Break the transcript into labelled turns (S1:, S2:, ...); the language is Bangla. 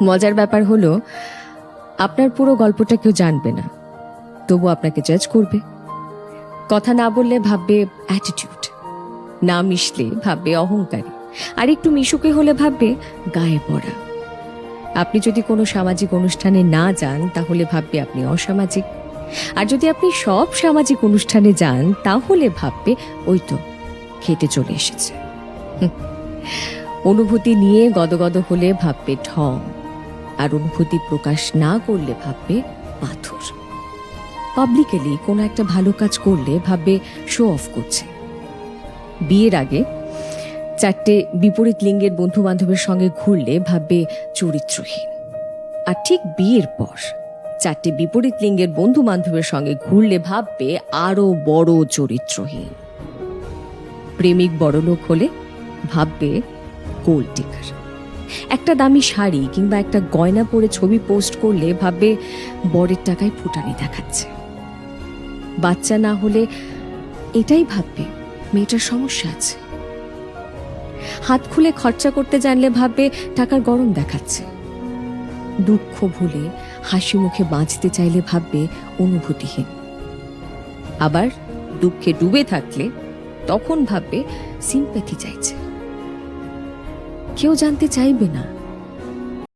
S1: মজার ব্যাপার হলো আপনার পুরো গল্পটা কেউ জানবে না, তবু আপনাকে জাজ করবে। কথা না বললে ভাববে অ্যাটিটিউড, না মিশলে ভাববে অহংকারী, আর একটু মিশুকে হলে ভাববে গায়ে পড়া। আপনি যদি কোনো সামাজিক অনুষ্ঠানে না যান তাহলে ভাববে আপনি অসামাজিক, আর যদি আপনি সব সামাজিক অনুষ্ঠানে যান তাহলে ভাববে ওই তো খেটে চলে এসেছে। অনুভূতি নিয়ে গদগদ হলে ভাববে ঢং, আর অনুভূতি প্রকাশ না করলে ভাববে পাথর। পাবলিকলি কোনো একটা ভালো কাজ করলে ভাববে শো অফ করছে। বিয়ের আগে 4টে বিপরীত লিঙ্গের বন্ধু বান্ধবের সঙ্গে ঘুরলে ভাববে চরিত্রহীন, আর ঠিক বিয়ের পর 4টে বিপরীত লিঙ্গের বন্ধু বান্ধবের সঙ্গে ঘুরলে ভাববে আরো বড় চরিত্রহীন। প্রেমিক বড়লোক হলে ভাববে গোল্ড ডিগার। একটা দামি শাড়ি কিংবা একটা গয়না পরে ছবি পোস্ট করলে ভাববে বরের টাকায় ফুটানি দেখাচ্ছে। বাচ্চা না হলে এটাই ভাববে মেয়েটার সমস্যা আছে। হাত খুলে খরচা করতে জানলে ভাববে টাকার গরম দেখাচ্ছে। দুঃখ ভুলে হাসি মুখে বাঁচতে চাইলে ভাববে অনুভূতিহীন। আবার দুঃখে ডুবে থাকলে তখন ভাববে সিম্প্যাথি চাইছে। কেউ জানতে চাইবে না